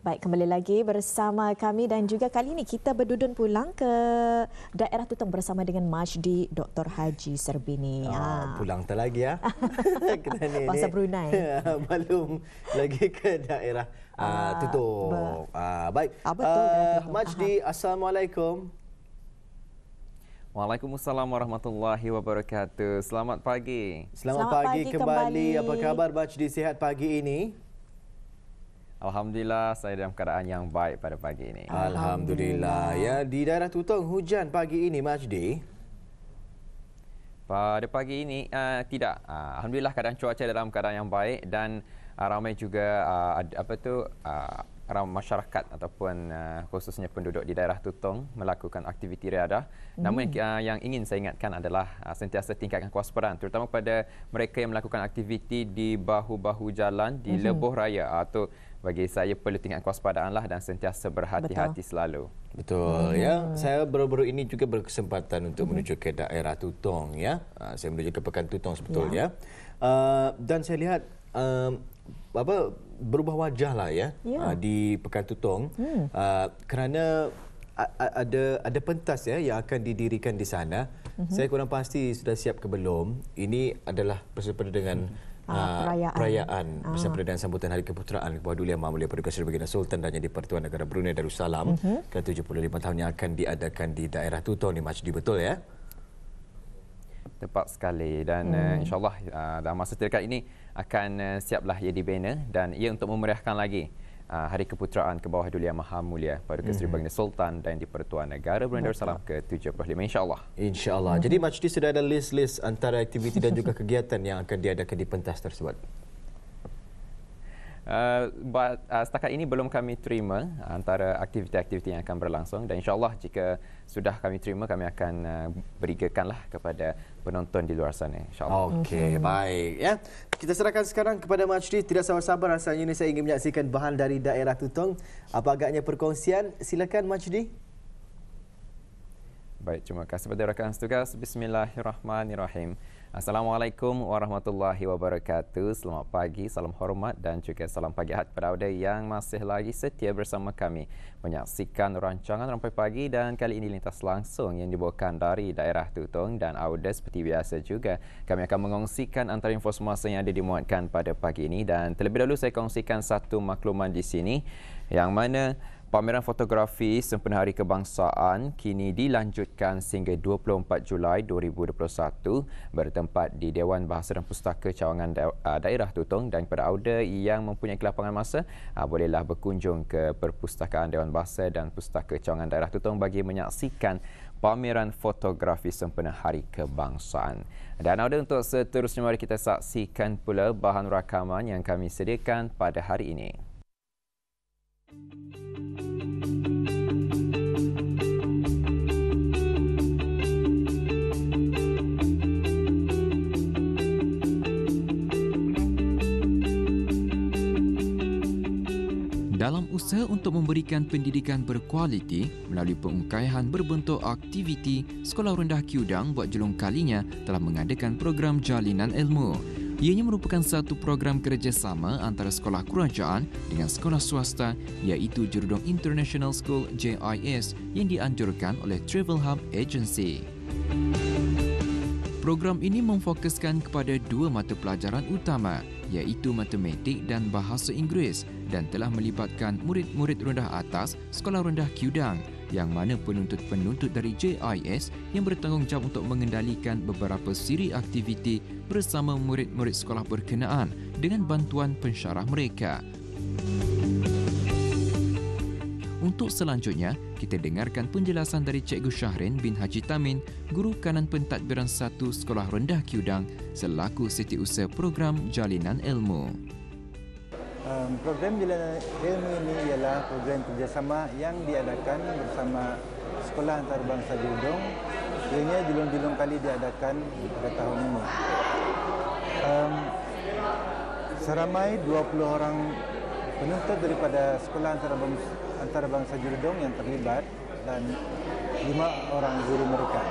Baik, kembali lagi bersama kami dan juga kali ini kita berdudun pulang ke daerah Tutong bersama dengan Majdi Dr. Haji Serbini. Pulang tak lagi ya. Kita ni Bahasa Brunei. Belum lagi ke daerah Tutong. Baik. Majdi, Assalamualaikum. Waalaikumsalam warahmatullahi wabarakatuh. Selamat pagi. Selamat pagi kembali. Apa khabar Majdi, sihat pagi ini? Alhamdulillah, saya dalam keadaan yang baik pada pagi ini. Alhamdulillah. Ya, di daerah Tutong hujan pagi ini, Majdi? Pada pagi ini tidak. Alhamdulillah keadaan cuaca dalam keadaan yang baik dan ramai juga ramai masyarakat ataupun khususnya penduduk di daerah Tutong melakukan aktiviti riadah. Namun yang ingin saya ingatkan adalah sentiasa tingkatkan kewaspadaan terutama pada mereka yang melakukan aktiviti di bahu-bahu jalan di lebuh raya atau bagi saya perlu tingkatkan kewaspadaan lah dan sentiasa berhati-hati selalu. Betul ya. Saya baru-baru ini juga berkesempatan untuk menuju ke daerah Tutong ya. Saya menuju ke Pekan Tutong sebetulnya. Dan saya lihat berubah wajah lah ya, di Pekan Tutong kerana ada pentas ya yang akan didirikan di sana. Saya kurang pasti sudah siap ke belum. Ini adalah bersempena dengan perayaan bersempena dengan sambutan Hari Keputeraan Kepada Duli Yang Maha Mulia Paduka Seri Baginda Sultan dan Yang di-Pertuan Negara Brunei Darussalam ke-75 tahun yang akan diadakan di daerah Tutong ni, Majdi, betul ya? Tepat sekali dan insyaAllah dalam masa terdekat ini akan siaplah ia dibina dan ia untuk memeriahkan lagi Hari Keputeraan ke bawah Duli Yang Maha Mulia Paduka Seri Baginda Sultan dan di-Pertuan Negara Brunei Darussalam ke-75 insyaAllah. InsyaAllah. Jadi Majdi sudah ada list-list antara aktiviti dan juga kegiatan yang akan diadakan di pentas tersebut? Setakat ini belum kami terima antara aktiviti-aktiviti yang akan berlangsung dan insyaAllah jika sudah kami terima kami akan berikanlah kepada penonton di luar sana insyaAllah. Okey, baik ya. Kita serahkan sekarang kepada Majdi. Tidak sabar-sabar rasanya ini saya ingin menyaksikan bahan dari daerah Tutong. Apa agaknya perkongsian? Silakan Majdi. Baik, terima kasih kepada rakan setugas. Bismillahirrahmanirrahim. Assalamualaikum warahmatullahi wabarakatuh. Selamat pagi, salam hormat dan juga salam pagi Ahad kepada anda yang masih lagi setia bersama kami menyaksikan rancangan Rampai Pagi dan kali ini lintas langsung yang dibawakan dari daerah Tutong dan Auda seperti biasa juga. Kami akan mengongsikan antara info semasa yang ada dimuatkan pada pagi ini dan terlebih dahulu saya kongsikan satu makluman di sini yang mana pameran fotografi sempena Hari Kebangsaan kini dilanjutkan sehingga 24 Julai 2021 bertempat di Dewan Bahasa dan Pustaka Cawangan Daerah Tutong dan kepada Auda yang mempunyai kelapangan masa bolehlah berkunjung ke Perpustakaan Dewan Bahasa dan Pustaka Cawangan Daerah Tutong bagi menyaksikan pameran fotografi sempena Hari Kebangsaan. Dan Auda untuk seterusnya mari kita saksikan pula bahan rakaman yang kami sediakan pada hari ini. Dalam usaha untuk memberikan pendidikan berkualiti melalui pengungkaian berbentuk aktiviti, Sekolah Rendah Kiudang buat julung kalinya telah mengadakan program Jalinan Ilmu. Ianya merupakan satu program kerjasama antara sekolah kerajaan dengan sekolah swasta iaitu Jerudong International School JIS yang dianjurkan oleh Travel Hub Agency. Program ini memfokuskan kepada dua mata pelajaran utama iaitu Matematik dan Bahasa Inggeris dan telah melibatkan murid-murid rendah atas Sekolah Rendah Kiudang yang mana penuntut-penuntut dari JIS yang bertanggungjawab untuk mengendalikan beberapa siri aktiviti bersama murid-murid sekolah berkenaan dengan bantuan pensyarah mereka. Untuk selanjutnya, kita dengarkan penjelasan dari Cikgu Syahrin bin Haji Tamin, Guru Kanan Pentadbiran 1 Sekolah Rendah Kiudang selaku setiausaha program Jalinan Ilmu. Program Jalinan Ilmu ini ialah program kerjasama yang diadakan bersama Sekolah Antarabangsa Jerudong. Ianya julung-julung kali diadakan pada tahun ini. Seramai 20 orang penuntut daripada Sekolah Antarabangsa Jerudong yang terlibat dan 5 orang guru mereka.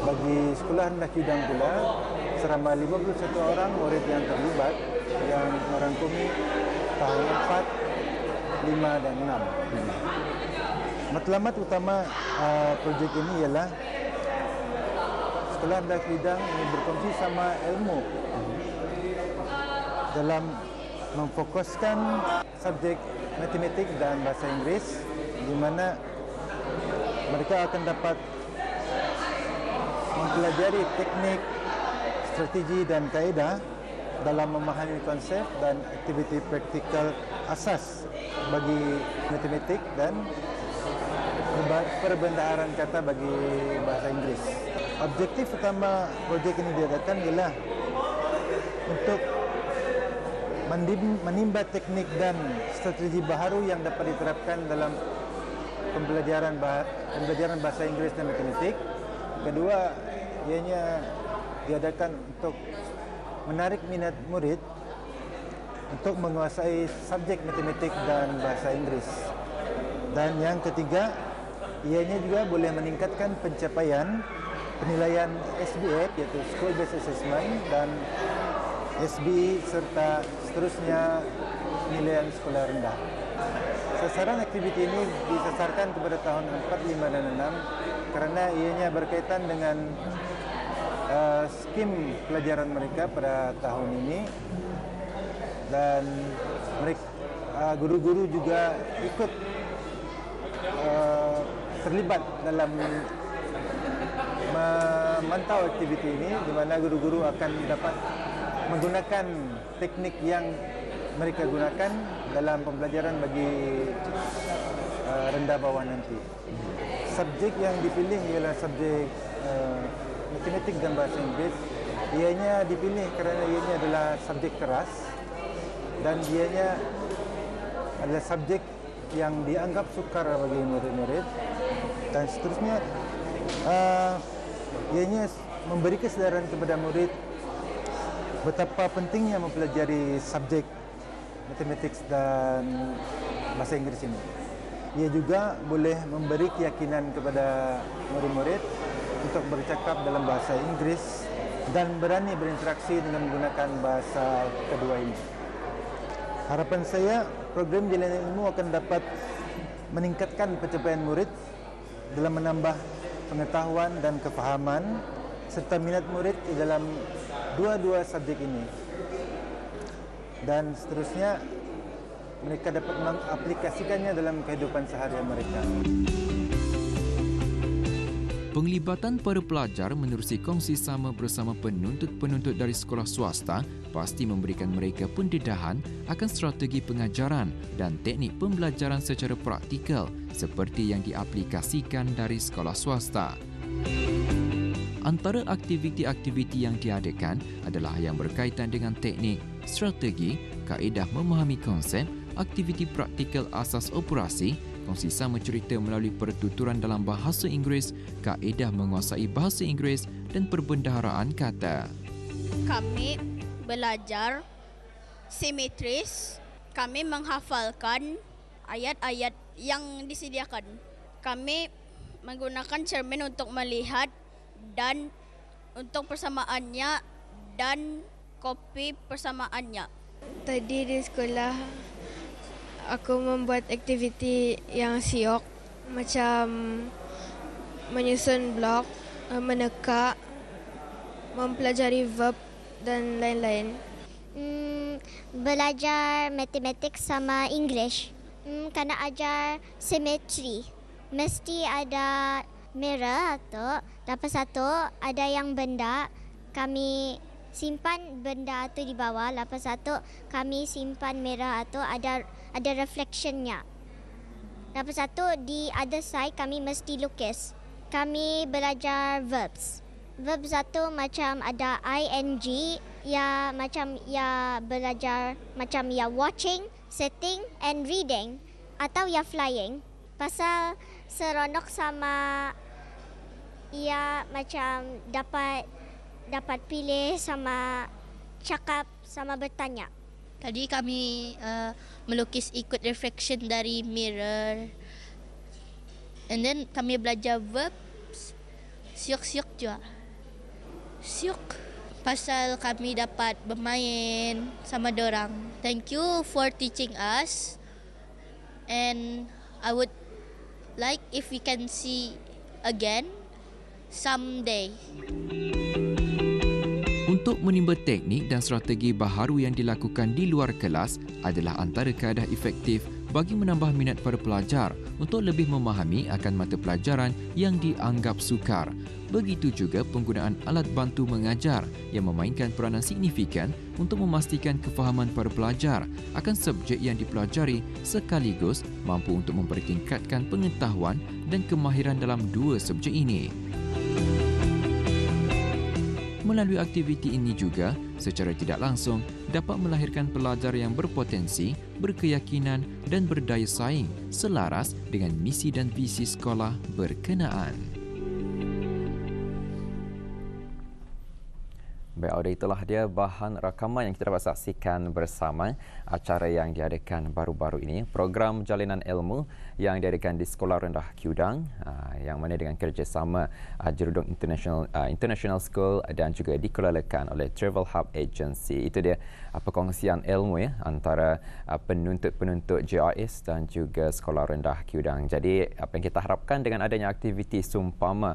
Bagi Sekolah Rendah Kiudang pula, seramai 51 orang murid yang terlibat yang merangkumi tahun 4, 5 dan 6. Matlamat utama projek ini ialah sekolah rendah Keridang ini berkongsi sama ilmu dalam memfokuskan subjek matematik dan bahasa Inggeris, di mana mereka akan dapat mempelajari teknik, strategi dan kaedah dalam memahami konsep dan aktiviti praktikal asas bagi matematik dan perbendaharaan kata bagi bahasa Inggeris. Objektif utama projek ini diadakan ialah untuk menimba teknik dan strategi baharu yang dapat diterapkan dalam pembelajaran bahasa Inggeris dan matematik. Kedua, ianya diadakan untuk menarik minat murid untuk menguasai subjek matematik dan bahasa Inggeris. Dan yang ketiga, ianya juga boleh meningkatkan pencapaian penilaian SBA, iaitu School Based Assessment, dan SB serta seterusnya penilaian sekolah rendah. Sasaran aktiviti ini disasarkan kepada tahun 4, 5 dan 6 kerana ianya berkaitan dengan skim pelajaran mereka pada tahun ini, dan mereka guru-guru juga ikut terlibat dalam memantau aktiviti ini, di mana guru-guru akan dapat menggunakan teknik yang mereka gunakan dalam pembelajaran bagi rendah bawah nanti. Subjek yang dipilih ialah subjek matematik dan bahasa Inggeris. Ianya dipilih kerana ianya adalah subjek keras dan ianya adalah subjek yang dianggap sukar bagi murid-murid, dan seterusnya ianya memberi kesedaran kepada murid betapa pentingnya mempelajari subjek matematik dan bahasa Inggeris ini. Ia juga boleh memberi keyakinan kepada murid-murid untuk bercakap dalam bahasa Inggeris dan berani berinteraksi dengan menggunakan bahasa kedua ini. Harapan saya, program Jalinan Ilmu akan dapat meningkatkan pencapaian murid dalam menambah pengetahuan dan kefahaman serta minat murid di dalam dua-dua subjek ini. Dan seterusnya, mereka dapat mengaplikasikannya dalam kehidupan seharian mereka. Penglibatan para pelajar menerusi kongsi sama bersama penuntut-penuntut dari sekolah swasta pasti memberikan mereka pendedahan akan strategi pengajaran dan teknik pembelajaran secara praktikal seperti yang diaplikasikan dari sekolah swasta. Antara aktiviti-aktiviti yang diadakan adalah yang berkaitan dengan teknik, strategi, kaedah memahami konsep, aktiviti praktikal asas operasi, kongsi sama cerita melalui pertuturan dalam bahasa Inggeris, kaedah menguasai bahasa Inggeris dan perbendaharaan kata. Kami belajar simetris, kami menghafalkan ayat-ayat yang disediakan. Kami menggunakan cermin untuk melihat dan untuk persamaannya dan kopi persamaannya. Tadi di sekolah aku membuat aktiviti yang siok, macam menyusun blok, meneka, mempelajari verb dan lain-lain. Belajar matematik sama English. Kena ajar simetri. Mesti ada mirror atau lepas satu ada yang benda, kami simpan benda tu di bawah, lepas satu kami simpan mirror atau ada reflectionnya. Lepas satu di other side kami mesti lukis. Kami belajar verbs. Verb satu macam ada ing, ya macam ya belajar macam ya watching, sitting and reading atau ya flying. Pasal seronok sama ya macam dapat pilih sama cakap sama bertanya. Tadi kami melukis ikut reflection dari mirror. And then kami belajar verbs. Siok-siok juga. Siok. Pasal kami dapat bermain sama dorang. Thank you for teaching us. and I would like if we can see again someday. Untuk menimba teknik dan strategi baharu yang dilakukan di luar kelas adalah antara kaedah efektif bagi menambah minat para pelajar untuk lebih memahami akan mata pelajaran yang dianggap sukar. Begitu juga penggunaan alat bantu mengajar yang memainkan peranan signifikan untuk memastikan kefahaman para pelajar akan subjek yang dipelajari sekaligus mampu untuk mempertingkatkan pengetahuan dan kemahiran dalam dua subjek ini. Melalui aktiviti ini juga, secara tidak langsung, dapat melahirkan pelajar yang berpotensi, berkeyakinan dan berdaya saing selaras dengan misi dan visi sekolah berkenaan. Baik, Auda, itulah dia bahan rakaman yang kita dapat saksikan bersama acara yang diadakan baru-baru ini, program Jalinan Ilmu yang diadakan di Sekolah Rendah Kudang, yang mana dengan kerjasama Jerudong International School dan juga dikeluarkan oleh Travel Hub Agency. Itu dia perkongsian ilmu antara penuntut-penuntut JRS dan juga Sekolah Rendah Kudang. Jadi apa yang kita harapkan dengan adanya aktiviti seumpama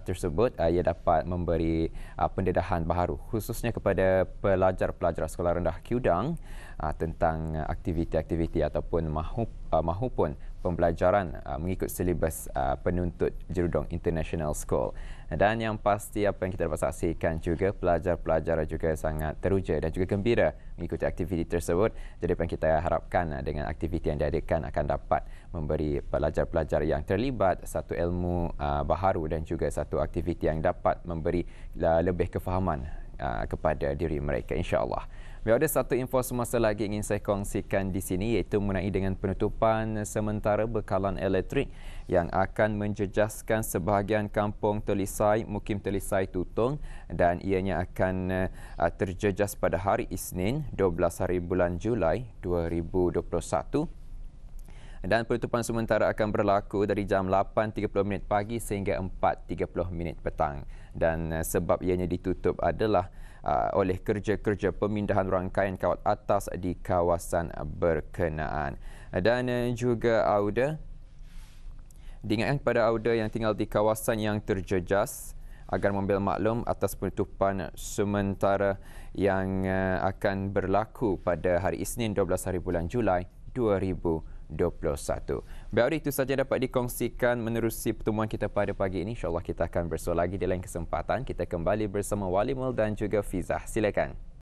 tersebut, ia dapat memberi pendedahan baharu khususnya kepada pelajar-pelajar Sekolah Rendah Kudang tentang aktiviti-aktiviti ataupun mahupun pembelajaran mengikut silibus penuntut Jerudong International School. Dan yang pasti apa yang kita dapat saksikan juga, pelajar-pelajar juga sangat teruja dan juga gembira mengikuti aktiviti tersebut. Jadi apa yang kita harapkan dengan aktiviti yang diadakan akan dapat memberi pelajar-pelajar yang terlibat satu ilmu baharu dan juga satu aktiviti yang dapat memberi lebih kefahaman kepada diri mereka, insya-Allah. Ada satu info semasa lagi ingin saya kongsikan di sini, iaitu mengenai dengan penutupan sementara bekalan elektrik yang akan menjejaskan sebahagian kampung Telisai, Mukim Telisai Tutong, dan ianya akan terjejas pada hari Isnin 12 hari bulan Julai 2021. Dan penutupan sementara akan berlaku dari jam 8.30 pagi sehingga 4.30 petang. Dan sebab ianya ditutup adalah oleh kerja-kerja pemindahan rangkaian kawat atas di kawasan berkenaan. Dan juga Auda, diingatkan kepada Auda yang tinggal di kawasan yang terjejas agar mengambil maklum atas penutupan sementara yang akan berlaku pada hari Isnin 12 hari bulan Julai 2021. Baik, itu saja dapat dikongsikan menerusi pertemuan kita pada pagi ini. InsyaAllah kita akan bersua lagi di lain kesempatan. Kita kembali bersama Walimul dan juga Fizah. Silakan.